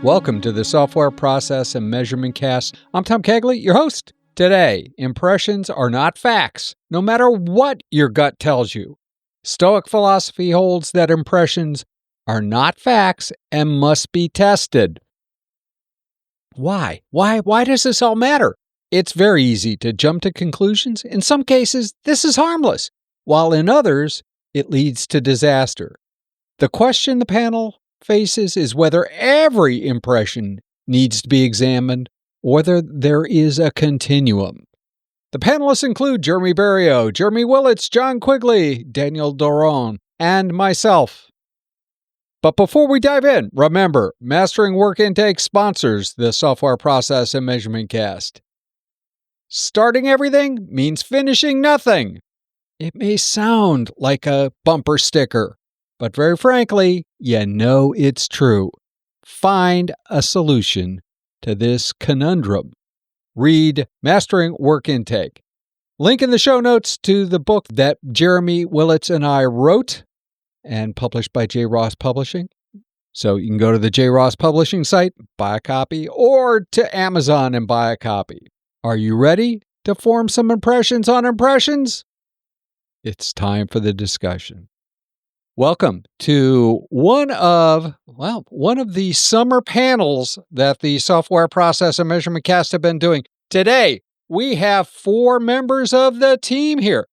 Welcome to the Software Process and Measurement Cast. I'm Tom Cagley, your host. Today, impressions are not facts, no matter what your gut tells you. Stoic philosophy holds that impressions are not facts and must be tested. Why? Why does this all matter? It's very easy to jump to conclusions. In some cases, this is harmless, while in others, it leads to disaster. The question the panel faces is whether every impression needs to be examined or whether there is a continuum. The panelists include Jeremy Berrio, Jeremy Willets, John Quigley, Daniel Doron, and myself. But before we dive in, remember, Mastering Work Intake sponsors the Software Process and Measurement Cast. Starting everything means finishing nothing. It may sound like a bumper sticker, but very frankly, you know it's true. Find a solution to this conundrum. Read Mastering Work Intake. Link in the show notes to the book that Jeremy Willets and I wrote and published by J. Ross Publishing. So you can go to the J. Ross Publishing site, buy a copy, or to Amazon and buy a copy. Are you ready to form some impressions on impressions? It's time for the discussion. Welcome to one of the summer panels that the Software Process and Measurement Cast have been doing. Today, we have 4 members of the team here.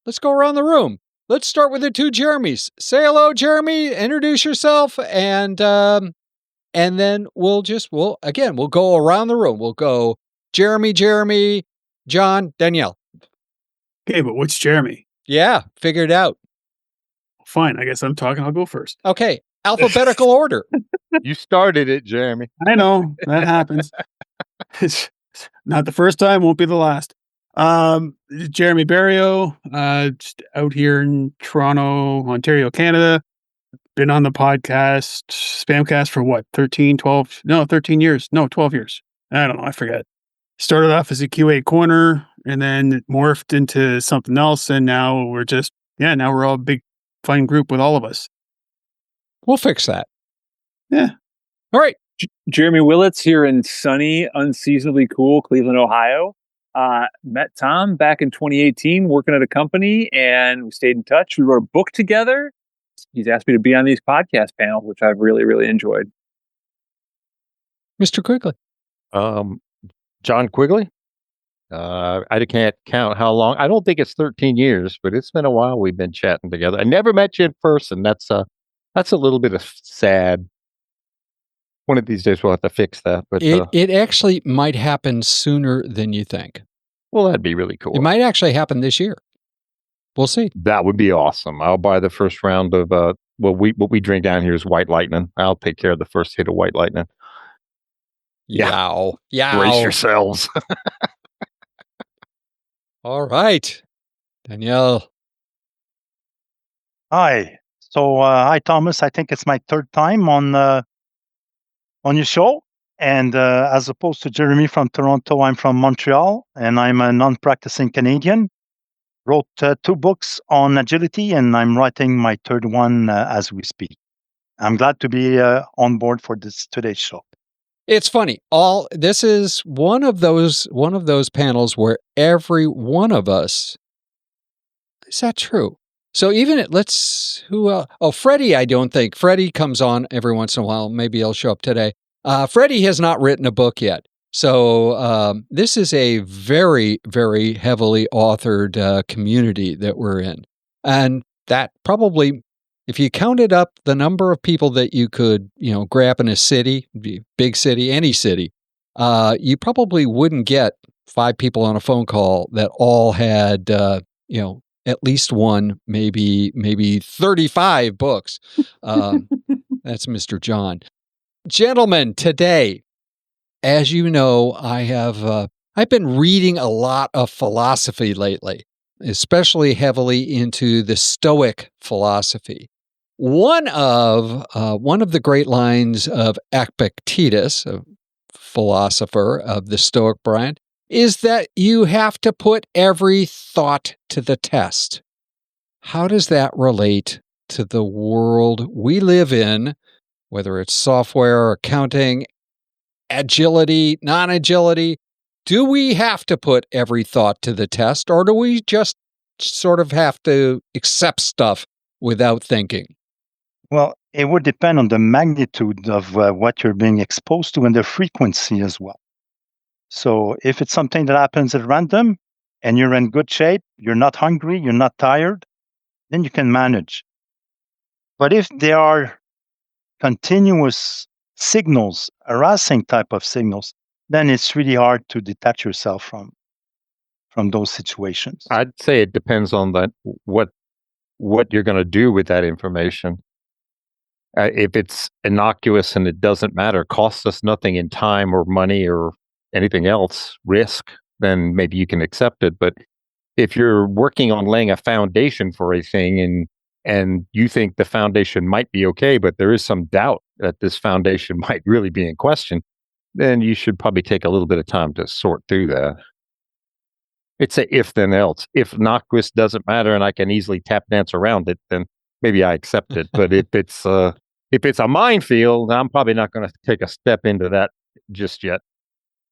Let's go around the room. Let's start with the 2 Jeremys. Say hello, Jeremy. Introduce yourself, and then we'll go around the room. We'll go Jeremy, John, Danielle. Okay, but which Jeremy? Yeah, figure it out. Fine, I guess I'm talking. I'll go first. Okay, alphabetical order. You started it, Jeremy. I know, that happens. It's not the first time, won't be the last. Jeremy Berrio, just out here in Toronto, Ontario, Canada. Been on the podcast, SPaMCAST for what, 13 years. No, 12 years. I don't know, I forget. Started off as a QA corner, and then it morphed into something else, and now we're all a big fun group with all of us. We'll fix that. Yeah. All right. Jeremy Willets here in sunny, unseasonably cool Cleveland, Ohio. Met Tom back in 2018 working at a company, and we stayed in touch. We wrote a book together. He's asked me to be on these podcast panels, which I've really, really enjoyed. Mr. Quigley. John Quigley. I can't count how long. I don't think it's 13 years, but it's been a while we've been chatting together. I never met you in person. That's a little bit of sad. One of these days we'll have to fix that. But it actually might happen sooner than you think. Well, that'd be really cool. It might actually happen this year. We'll see. That would be awesome. I'll buy the first round of what we drink down here is White Lightning. I'll take care of the first hit of White Lightning. Yow. Brace yourselves. All right. Danielle. Hi. So, hi, Thomas. I think it's my 3rd time on your show. And as opposed to Jeremy from Toronto, I'm from Montreal, and I'm a non-practicing Canadian. Wrote 2 books on agility, and I'm writing my 3rd one as we speak. I'm glad to be on board for today's show. It's funny. This is one of those panels where every one of us. Is that true? So even Freddie, I don't think. Freddie comes on every once in a while. Maybe he'll show up today. Freddie has not written a book yet. So this is a very, very heavily authored community that we're in. And that probably, if you counted up the number of people that you could, grab in a city, big city, any city, you probably wouldn't get 5 people on a phone call that all had, at least one, maybe 35 books. That's Mr. John. Gentlemen, today, as you know, I've been reading a lot of philosophy lately, especially heavily into the Stoic philosophy. One of the great lines of Epictetus, a philosopher of the Stoic brand, is that you have to put every thought to the test. How does that relate to the world we live in, whether it's software, accounting, agility, non-agility. Do we have to put every thought to the test, or do we just sort of have to accept stuff without thinking? Well, it would depend on the magnitude of what you're being exposed to and the frequency as well. So if it's something that happens at random and you're in good shape, you're not hungry, you're not tired, then you can manage. But if there are continuous signals, harassing type of signals, then it's really hard to detach yourself from those situations. I'd say it depends on what you're going to do with that information. If it's innocuous and it doesn't matter, costs us nothing in time or money or anything else, risk, then maybe you can accept it. But if you're working on laying a foundation for a thing and you think the foundation might be okay, but there is some doubt that this foundation might really be in question, then you should probably take a little bit of time to sort through that. It's a if then else. If innocuous doesn't matter and I can easily tap dance around it, then maybe I accept it. But if it's a minefield, I'm probably not going to take a step into that just yet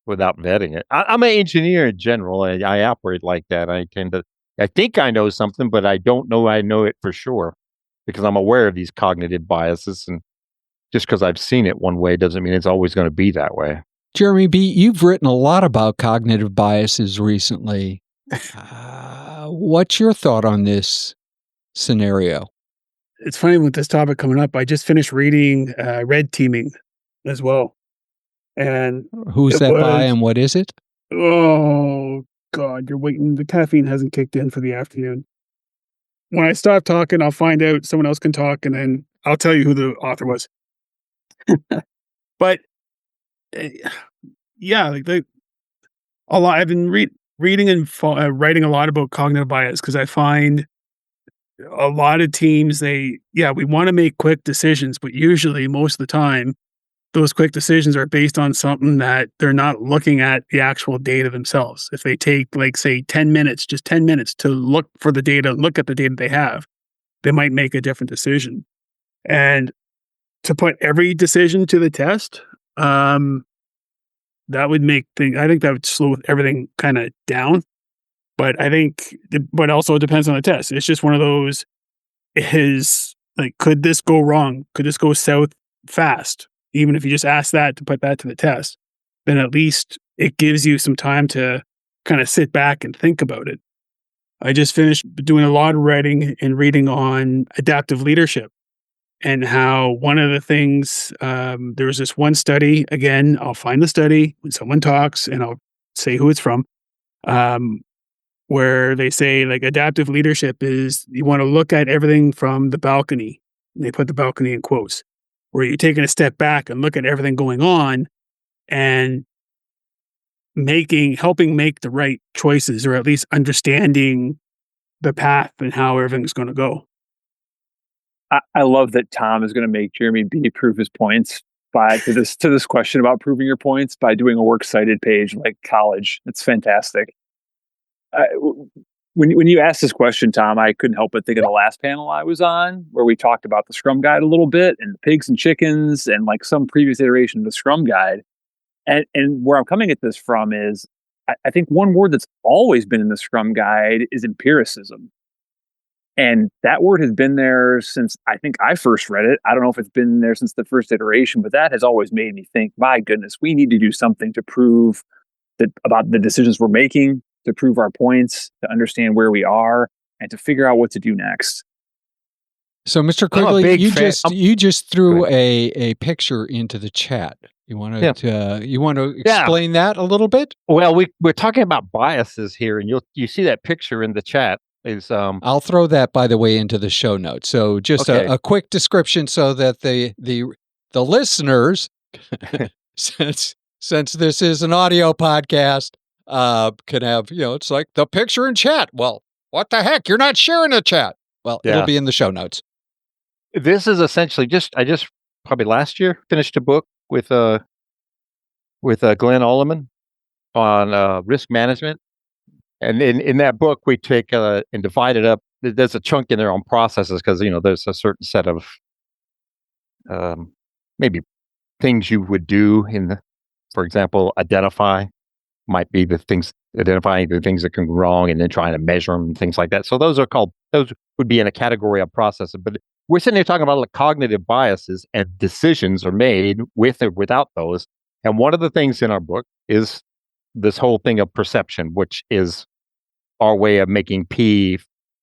without vetting it. I'm an engineer in general. I operate like that. I think I know something, but I don't know I know it for sure because I'm aware of these cognitive biases. And just because I've seen it one way doesn't mean it's always going to be that way. Jeremy B., you've written a lot about cognitive biases recently. What's your thought on this scenario? It's funny with this topic coming up. I just finished reading Red Teaming as well. And who's that by and what is it? Oh, God, you're waiting. The caffeine hasn't kicked in for the afternoon. When I stop talking, I'll find out someone else can talk, and then I'll tell you who the author was. But yeah, a lot. I've been reading and writing a lot about cognitive bias because I find a lot of teams, we want to make quick decisions, but usually most of the time, those quick decisions are based on something that they're not looking at the actual data themselves. If they take, like, say, 10 minutes to look for the data, look at the data they have, they might make a different decision. And to put every decision to the test, that would make things, I think that would slow everything kind of down. But but also it depends on the test. It's just one of those, could this go wrong? Could this go south fast? Even if you just ask that to put that to the test, then at least it gives you some time to kind of sit back and think about it. I just finished doing a lot of writing and reading on adaptive leadership and how one of the things, there was this one study, again, I'll find the study when someone talks and I'll say who it's from, where they say, like, adaptive leadership is you want to look at everything from the balcony. And they put the balcony in quotes, where you're taking a step back and look at everything going on and helping make the right choices, or at least understanding the path and how everything's going to go. I love that Tom is going to make Jeremy B prove his points to this question about proving your points by doing a works cited page like college. It's fantastic. When you asked this question, Tom, I couldn't help but think of the last panel I was on, where we talked about the Scrum Guide a little bit and the pigs and chickens and like some previous iteration of the Scrum Guide. And where I'm coming at this from is, I think one word that's always been in the Scrum Guide is empiricism. And that word has been there since I think I first read it. I don't know if it's been there since the first iteration, but that has always made me think, my goodness, we need to do something to prove about the decisions we're making, to prove our points, to understand where we are, and to figure out what to do next. So, Mr. Quigley, you just threw a picture into the chat. You want to explain that a little bit? Well, we're talking about biases here, and you see that picture in the chat. I'll throw that, by the way, into the show notes. So just a quick description so that the listeners, since this is an audio podcast, can have, it's like the picture in chat. Well, what the heck? You're not sharing a chat. Well, it'll be in the show notes. This is essentially I just probably last year finished a book with Glenn Alleman on risk management. And in that book, we take and divide it up. There's a chunk in there on processes because, there's a certain set of maybe things you would do in For example, identifying the things that can go wrong, and then trying to measure them and things like that. So those would be in a category of process. But we're sitting here talking about like cognitive biases, and decisions are made with or without those. And one of the things in our book is this whole thing of perception, which is our way of making P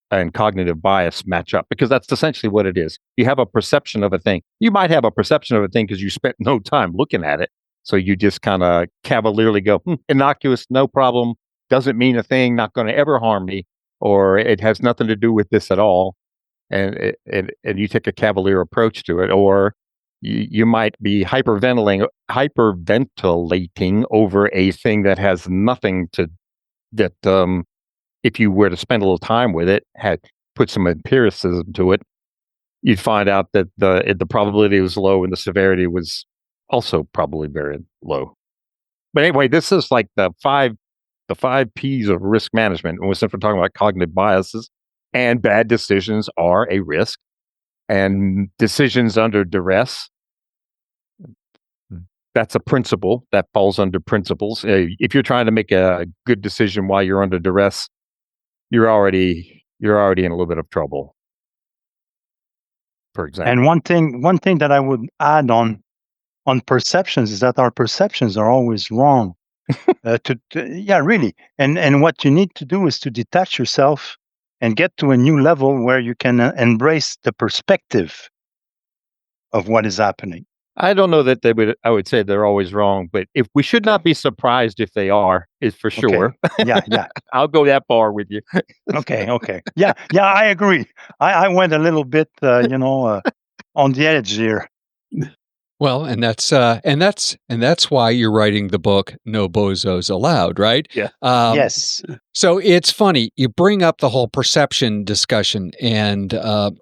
and cognitive bias match up, because that's essentially what it is. You have a perception of a thing. You might have a perception of a thing because you spent no time looking at it. So you just kind of cavalierly go, innocuous, no problem, doesn't mean a thing, not going to ever harm me, or it has nothing to do with this at all. And you take a cavalier approach to it, or you might be hyperventilating over a thing that has nothing to that. If you were to spend a little time with it, had put some empiricism to it, you'd find out that the probability was low and the severity was also probably very low. But anyway, this is like the five P's of risk management. And we're simply talking about cognitive biases, and bad decisions are a risk, and decisions under duress, that's a principle that falls under principles. If you're trying to make a good decision while you're under duress, you're already in a little bit of trouble. For example. And one thing that I would add on perceptions is that our perceptions are always wrong. Yeah, really. And what you need to do is to detach yourself and get to a new level where you can embrace the perspective of what is happening. I don't know that I would say they're always wrong, but if we should not be surprised if they are, is for sure. Okay. Yeah. I'll go that far with you. Okay. Yeah, I agree. I went a little bit, on the edge here. Well, and that's why you're writing the book "No Bozos Allowed," right? Yeah. Yes. So it's funny you bring up the whole perception discussion, and I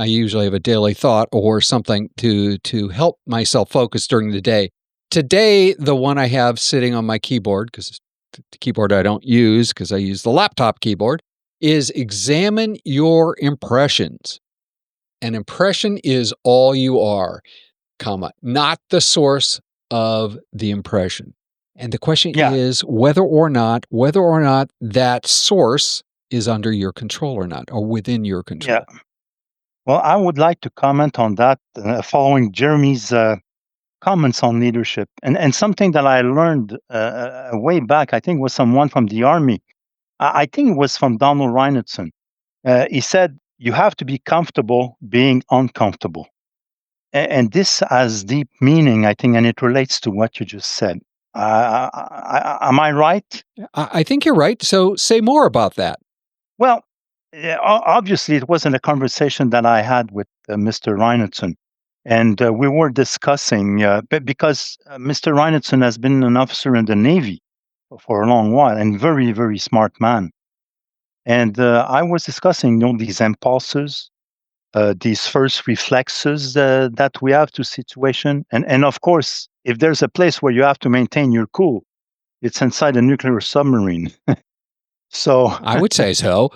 usually have a daily thought or something to help myself focus during the day. Today, the one I have sitting on my keyboard, because the keyboard I don't use because I use the laptop keyboard, is examine your impressions. An impression is all you are, not the source of the impression. And the question is whether or not that source is under your control or not, or within your control. Yeah. Well, I would like to comment on that following Jeremy's comments on leadership. And something that I learned way back, I think was someone from the Army. I think it was from Donald Reinhardt. He said, you have to be comfortable being uncomfortable. And this has deep meaning, I think, and it relates to what you just said. Am I right? I think you're right. So say more about that. Well, obviously, it wasn't a conversation that I had with Mr. Reinhardt. And we were discussing, because Mr. Reinhardt has been an officer in the Navy for a long while, and very, very smart man. And I was discussing, these impulses, these first reflexes that we have to situation. And of course, if there's a place where you have to maintain your cool, it's inside a nuclear submarine. So I would say so.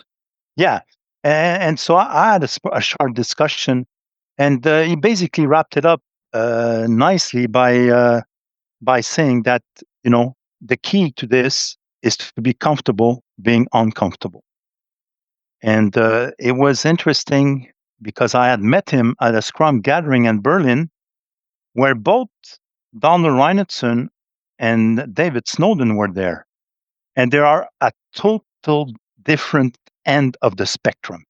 Yeah. And so I had a short discussion, and he basically wrapped it up nicely by saying that, the key to this is to be comfortable being uncomfortable. And it was interesting because I had met him at a Scrum gathering in Berlin, where both Donald Reinhardt and David Snowden were there. And they are at total different end of the spectrum.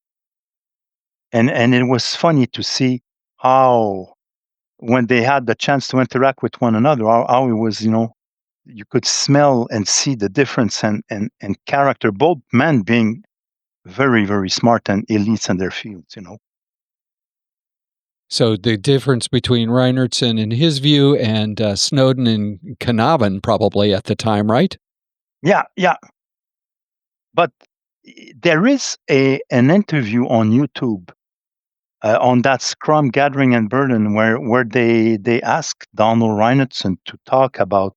And it was funny to see how, when they had the chance to interact with one another, how it was, you could smell and see the difference and character, both men being very, very smart and elites in their fields, So the difference between Reinhardtson and his view and Snowden and Canavan probably at the time, right? Yeah. But there is an interview on YouTube on that Scrum gathering in Berlin where they asked Donald Reinhardt to talk about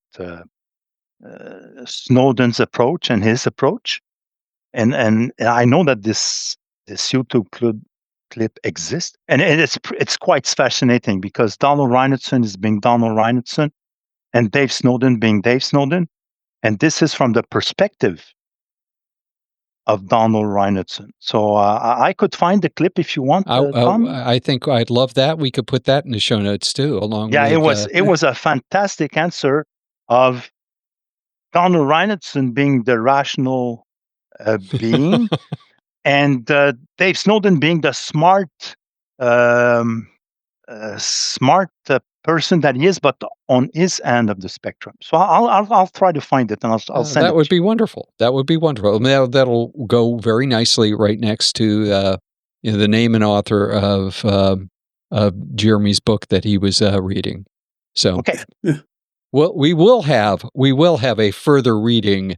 Snowden's approach and his approach. And I know that this YouTube clip exists, and it's quite fascinating because Donald Reinhardt is being Donald Reinhardt, and Dave Snowden being Dave Snowden. And this is from the perspective of Donald Reinhardson. So I could find the clip if you want, Tom. I think I'd love that. We could put that in the show notes too, along Yeah, with... it was a fantastic answer of Donald Reinhardson being the rational being, and Dave Snowden being the smart person that he is, but on his end of the spectrum. So I'll try to find it, and I'll send it. That would be wonderful. That would be wonderful. That'll go very nicely right next to the name and author of Jeremy's book that he was reading. So, okay. Well, we will have a further reading,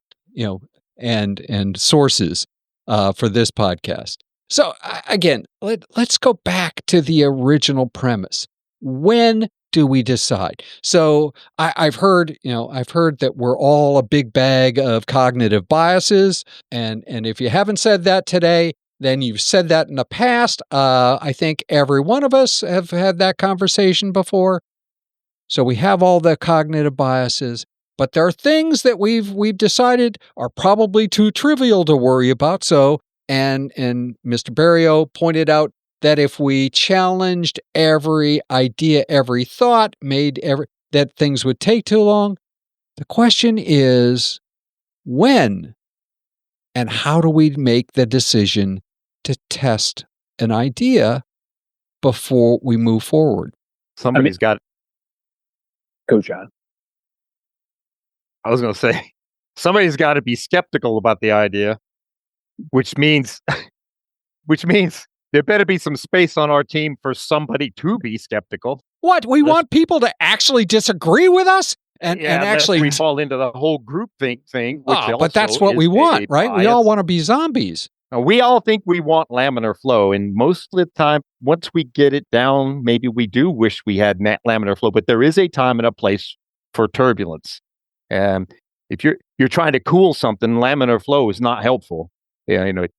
and sources for this podcast. So again, let's go back to the original premise. When do we decide? So I've heard that we're all a big bag of cognitive biases, and if you haven't said that today, then you've said that in the past. I think every one of us have had that conversation before. So we have all the cognitive biases, but there are things that we've decided are probably too trivial to worry about. So, and Mr. Barrio pointed out that if we challenged every idea, every thought, that things would take too long. The question is, when and how do we make the decision to test an idea before we move forward? Somebody's got... Go, John. I was going to say, somebody's got to be skeptical about the idea, which means there better be some space on our team for somebody to be skeptical. What? We want people to actually disagree with us and actually... we fall into the whole group thing, but that's what we want, right? Bias. We all want to be zombies. Now, we all think we want laminar flow, and most of the time, once we get it down, maybe we do wish we had laminar flow, but there is a time and a place for turbulence. And if you're trying to cool something, laminar flow is not helpful. If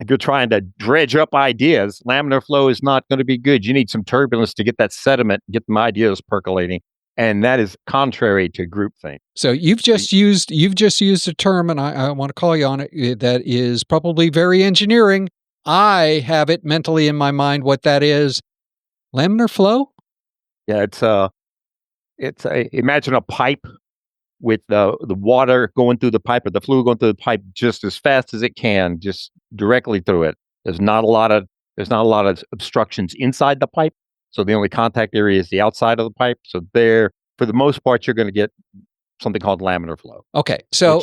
you're trying to dredge up ideas, laminar flow is not going to be good. You need some turbulence to get that sediment, get them ideas percolating. And that is contrary to groupthink. So you've just used a term, and I want to call you on it, that is probably very engineering. I have it mentally in my mind what that is. Laminar flow? Yeah, imagine a pipe with the water going through the pipe, or the fluid going through the pipe just as fast as it can, just directly through it. There's not a lot of obstructions inside the pipe. So the only contact area is the outside of the pipe. So there, for the most part, you're going to get something called laminar flow. Okay, so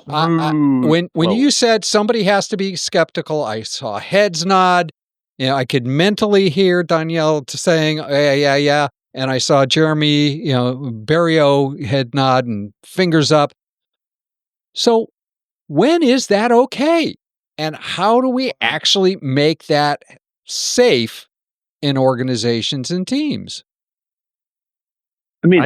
when you said somebody has to be skeptical, I saw heads nod. I could mentally hear Danielle saying, yeah, and I saw Jeremy, Barrio head nod and fingers up. So when is that okay? And how do we actually make that safe in organizations and teams? I mean,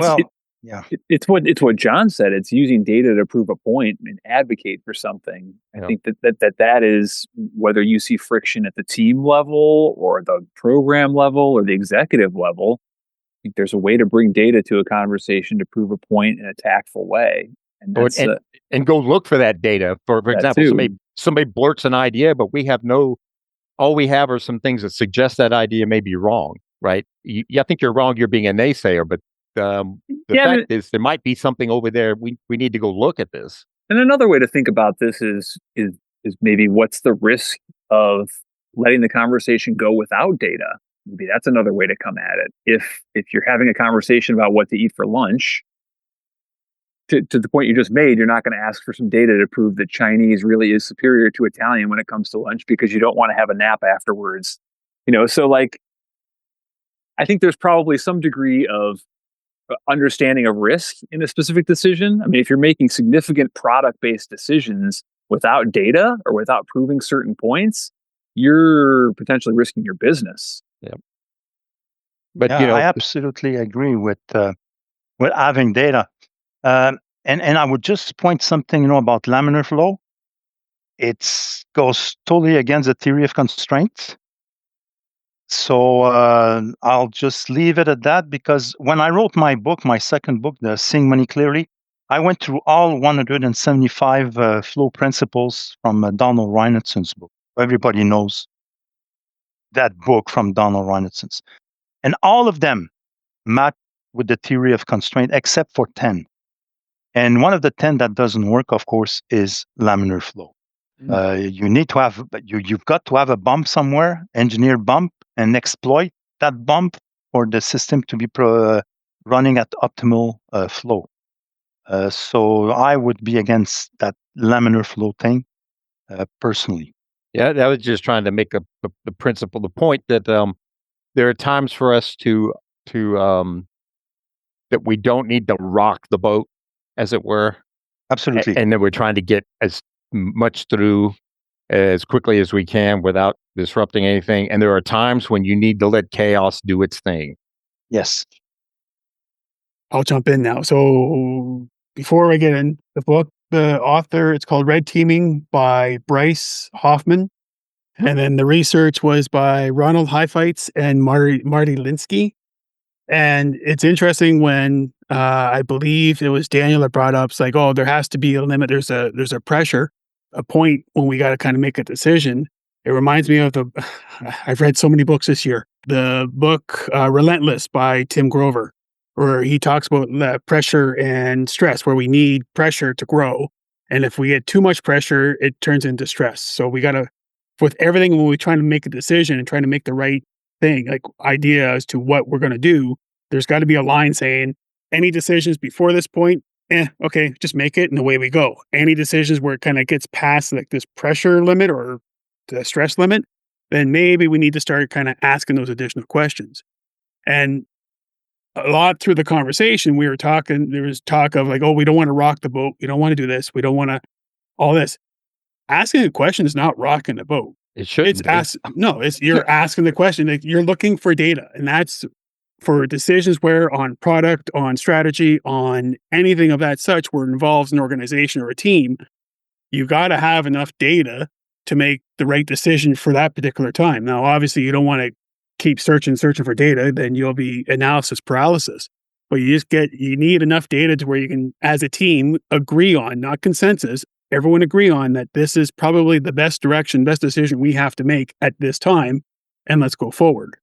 it's what John said. It's using data to prove a point and advocate for something. I think that is, whether you see friction at the team level or the program level or the executive level, I think there's a way to bring data to a conversation to prove a point in a tactful way. And go look for that data. For example, somebody blurts an idea, but all we have are some things that suggest that idea may be wrong, right? I think you're wrong. You're being a naysayer, but the fact is there might be something over there. We need to go look at this. And another way to think about this is maybe what's the risk of letting the conversation go without data? Maybe that's another way to come at it. If you're having a conversation about what to eat for lunch, to the point you just made, you're not going to ask for some data to prove that Chinese really is superior to Italian when it comes to lunch because you don't want to have a nap afterwards. So I think there's probably some degree of understanding of risk in a specific decision. I mean, if you're making significant product-based decisions without data or without proving certain points, you're potentially risking your business. Yeah. But I absolutely agree with having data. And I would just point something, about laminar flow. It goes totally against the theory of constraints. So I'll just leave it at that, because when I wrote my book, my second book, the Seeing Money Clearly, I went through all 175 flow principles from Donald Reinertson's book. Everybody knows that book from Donald Reinertson's. And all of them match with the theory of constraint, except for 10. And one of the 10 that doesn't work, of course, is laminar flow. You need to have, you've got to have a bump somewhere, engineer bump, and exploit that bump for the system to be running at optimal flow. So I would be against that laminar flow thing personally. Yeah, I was just trying to make the principle, the point that there are times for us to that we don't need to rock the boat, as it were. Absolutely. And then we're trying to get as much through as quickly as we can without disrupting anything. And there are times when you need to let chaos do its thing. Yes. I'll jump in now. So before I get in the book, the author, it's called Red Teaming by Bryce Hoffman. And then the research was by Ronald Heifetz and Marty Linsky. And it's interesting when I believe it was Daniel that brought up, it's like, oh, there has to be a limit. There's a pressure, a point when we got to kind of make a decision. It reminds me of I've read so many books this year. The book Relentless by Tim Grover, where he talks about the pressure and stress, where we need pressure to grow. And if we get too much pressure, it turns into stress. So we got to, with everything, when we're trying to make a decision and trying to make the right thing, like idea as to what we're going to do, there's got to be a line saying any decisions before this point, okay, just make it and away we go. Any decisions where it kind of gets past like this pressure limit or the stress limit, then maybe we need to start kind of asking those additional questions. And a lot through the conversation, there was talk of like, oh, we don't want to rock the boat. We don't want to do this. We don't want to all this. Asking a question is not rocking the boat. It shouldn't. You're asking the question. Like, you're looking for data, and that's for decisions where on product, on strategy, on anything of that such, where it involves an organization or a team. You got to have enough data to make the right decision for that particular time. Now, obviously, you don't want to keep searching for data, then you'll be analysis paralysis. But you need enough data to where you can, as a team, agree on, not consensus, everyone agree on that this is probably the best direction, best decision we have to make at this time, and let's go forward.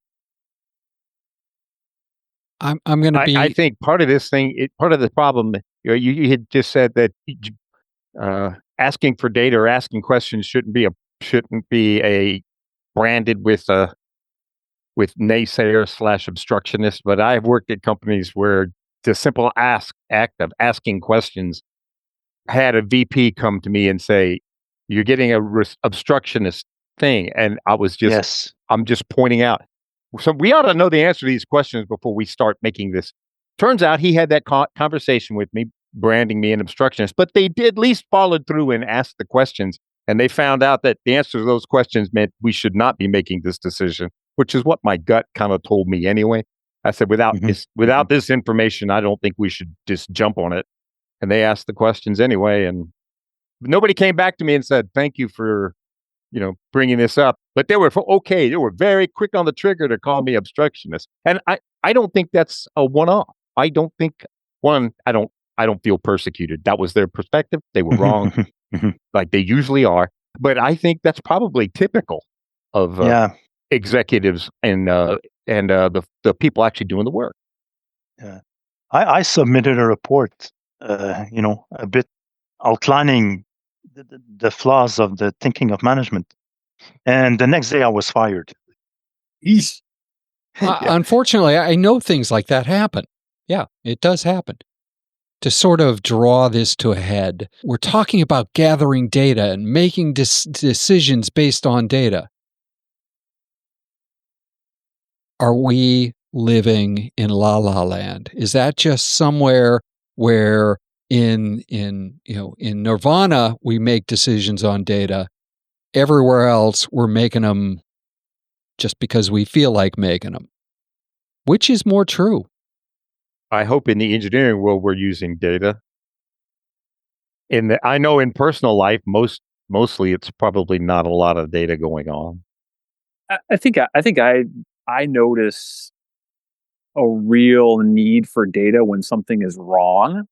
I'm going to be. I think part of this thing, part of the problem, you had just said that asking for data or asking questions shouldn't be a branded with naysayer / obstructionist. But I've worked at companies where the simple act of asking questions had a VP come to me and say, "You're getting a obstructionist thing," and I was just, yes. I'm just pointing out. So we ought to know the answer to these questions before we start making this. Turns out he had that conversation with me, branding me an obstructionist, but they did at least followed through and asked the questions, and they found out that the answer to those questions meant we should not be making this decision, which is what my gut kind of told me anyway. I said, without this information, I don't think we should just jump on it. And they asked the questions anyway, and nobody came back to me and said, "Thank you for, bringing this up." But they were okay. They were very quick on the trigger to call me obstructionist, and I don't think that's a one-off. I don't think I don't feel persecuted. That was their perspective. They were wrong, like they usually are. But I think that's probably typical of executives and the people actually doing the work. Yeah, I submitted a report. A bit outlining the flaws of the thinking of management. And the next day I was fired. Unfortunately, I know things like that happen. Yeah, it does happen. To sort of draw this to a head, we're talking about gathering data and making decisions based on data. Are we living in La La Land? Is that just somewhere where in Nirvana we make decisions on data? Everywhere else we're making them just because we feel like making them. Which is more true? I hope in the engineering world we're using data. I know in personal life, mostly it's probably not a lot of data going on. I think I notice a real need for data when something is wrong.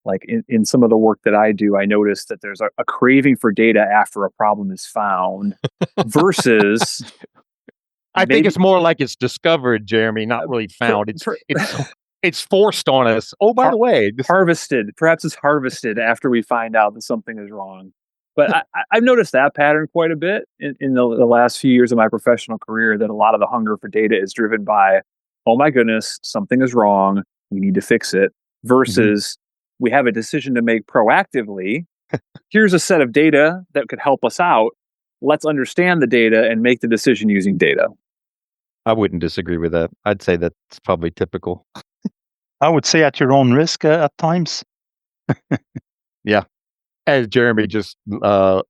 Like in some of the work that I do, I notice that there's a craving for data after a problem is found versus I think it's more like it's discovered, Jeremy, not really found. It's forced on us. Oh, by the way, harvested. Perhaps it's harvested after we find out that something is wrong. But I've noticed that pattern quite a bit in the last few years of my professional career, that a lot of the hunger for data is driven by, oh my goodness, something is wrong, we need to fix it, versus we have a decision to make proactively. Here's a set of data that could help us out. Let's understand the data and make the decision using data. I wouldn't disagree with that. I'd say that's probably typical. I would say at your own risk at times. Yeah. As Jeremy just let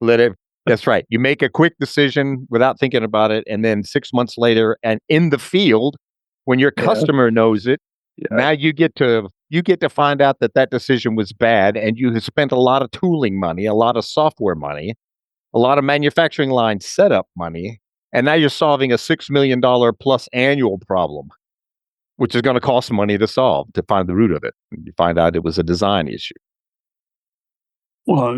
it. That's right. You make a quick decision without thinking about it, and then 6 months later, and in the field, when your customer knows it, now you get to find out that decision was bad, and you have spent a lot of tooling money, a lot of software money, a lot of manufacturing line setup money, and now you're solving a $6 million plus annual problem, which is going to cost money to solve, to find the root of it. And you find out it was a design issue. Well,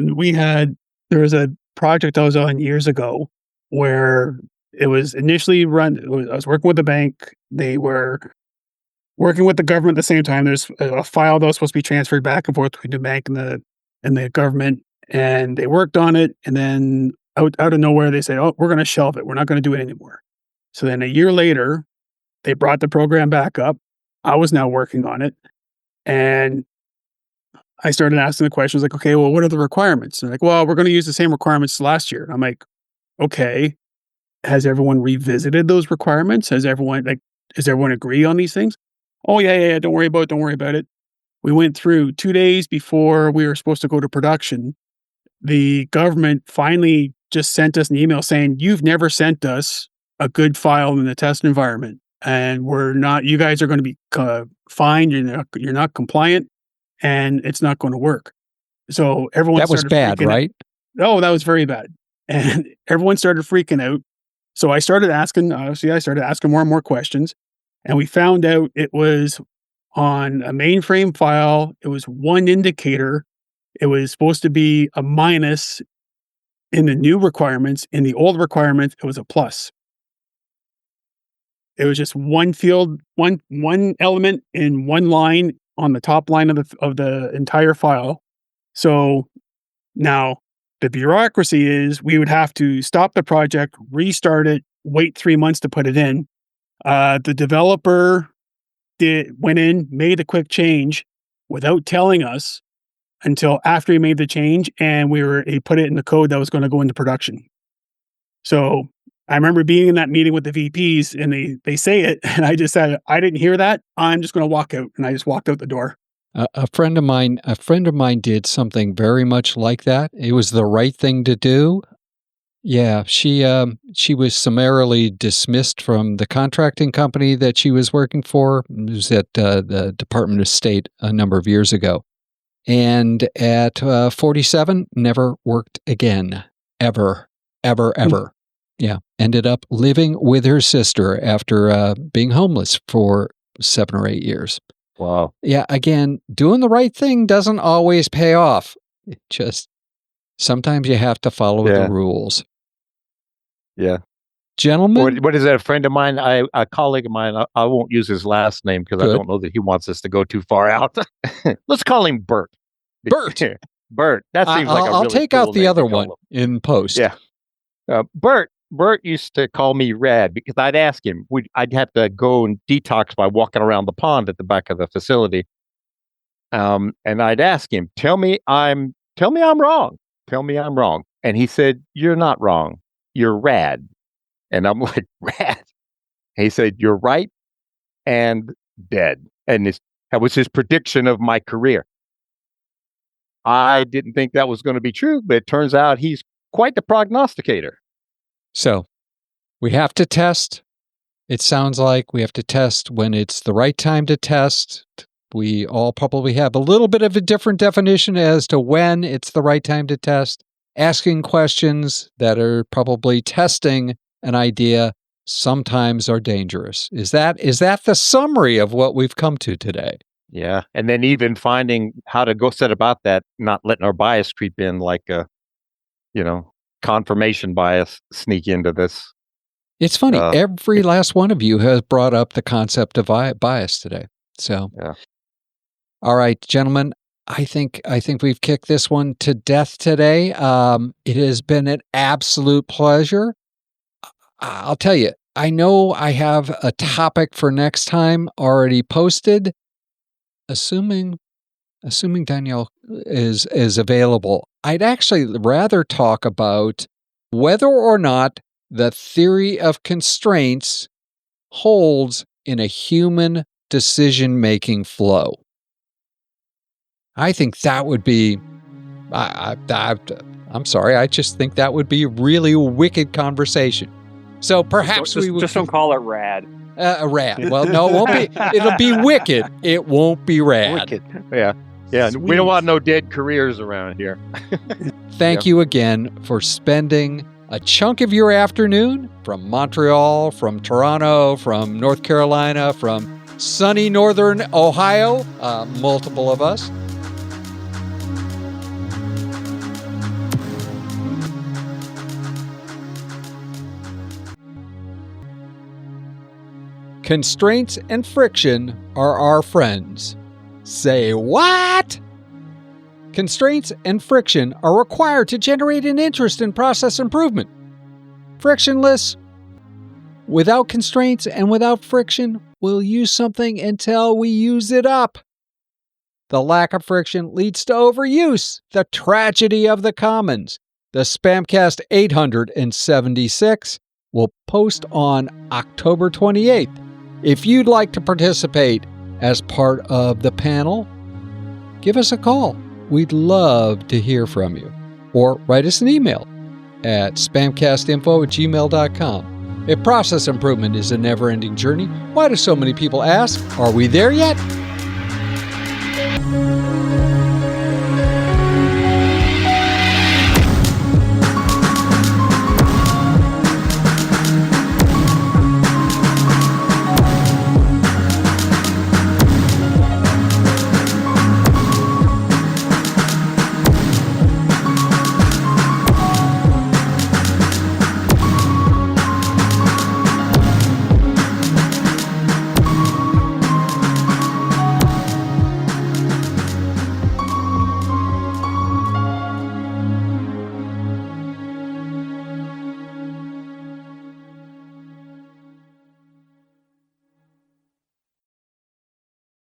there was a project I was on years ago where it was initially run. I was working with the bank. They were working with the government at the same time. There's a file that was supposed to be transferred back and forth between the bank and the government, and they worked on it. And then out of nowhere, they said, "Oh, we're going to shelve it. We're not going to do it anymore." So then a year later, they brought the program back up. I was now working on it, and I started asking the questions like, okay, well, what are the requirements? And they're like, well, we're going to use the same requirements last year. I'm like, okay, has everyone revisited those requirements? Does everyone agree on these things? Oh, yeah. Don't worry about it. We went through 2 days before we were supposed to go to production. The government finally just sent us an email saying, you've never sent us a good file in the test environment. And you guys are going to be fined. You're not compliant. And it's not going to work. So everyone that was bad, right? Oh, that was very bad. And everyone started freaking out. So I started asking more and more questions. And we found out it was on a mainframe file. It was one indicator. It was supposed to be a minus in the new requirements. In the old requirements, it was a plus. It was just one field, one element in one line on the top line of the entire file. So now the bureaucracy is we would have to stop the project, restart it, wait 3 months to put it in. The developer went in, made a quick change without telling us until after he made the change, and he put it in the code that was going to go into production. So I remember being in that meeting with the VPs, and they say it, and I just said, I didn't hear that. I'm just going to walk out. And I just walked out the door. A friend of mine did something very much like that. It was the right thing to do. Yeah, she was summarily dismissed from the contracting company that she was working for. It was at the Department of State a number of years ago. And at 47, never worked again. Ever. Yeah. Ended up living with her sister after being homeless for 7 or 8 years. Wow. Yeah. Again, doing the right thing doesn't always pay off. It just sometimes you have to follow the rules. Yeah. Gentlemen. What is that? A friend of mine, a colleague of mine, I won't use his last name because I don't know that he wants us to go too far out. Let's call him Bert. Bert. Bert. That seems like a really I'll take cool out the name other to call one him. in post. Yeah. Bert used to call me Rad because I'd ask him. I'd have to go and detox by walking around the pond at the back of the facility. And I'd ask him, tell me I'm wrong. Tell me I'm wrong. And he said, you're not wrong. You're rad. And I'm like, rad? And he said, you're right and dead. And that was his prediction of my career. I didn't think that was going to be true, but it turns out he's quite the prognosticator. So we have to test. It sounds like we have to test when it's the right time to test. We all probably have a little bit of a different definition as to when it's the right time to test. Asking questions that are probably testing an idea sometimes are dangerous. Is that the summary of what we've come to today? Yeah. And then even finding how to go set about that, not letting our bias creep in, like confirmation bias sneak into this. It's funny. Every last one of you has brought up the concept of bias today. So, yeah. All right, gentlemen, I think we've kicked this one to death today. It has been an absolute pleasure. I'll tell you, I know I have a topic for next time already posted, assuming Danielle is available. I'd actually rather talk about whether or not the theory of constraints holds in a human decision-making flow. I think that would be, I'm sorry, I just think that would be a really wicked conversation. So perhaps we would just don't call it rad. Rad. Well, no, it won't be. It'll be wicked. It won't be rad. Wicked. Yeah. Yeah. Sweet. We don't want no dead careers around here. Thank you again for spending a chunk of your afternoon from Montreal, from Toronto, from North Carolina, from sunny northern Ohio, multiple of us. Constraints and friction are our friends. Say what? Constraints and friction are required to generate an interest in process improvement. Frictionless, without constraints and without friction, we'll use something until we use it up. The lack of friction leads to overuse, the tragedy of the commons. The SPaMCAST 876 will post on October 28th. If you'd like to participate as part of the panel, give us a call. We'd love to hear from you. Or write us an email at spamcastinfo@gmail.com. If process improvement is a never-ending journey, why do so many people ask, are we there yet?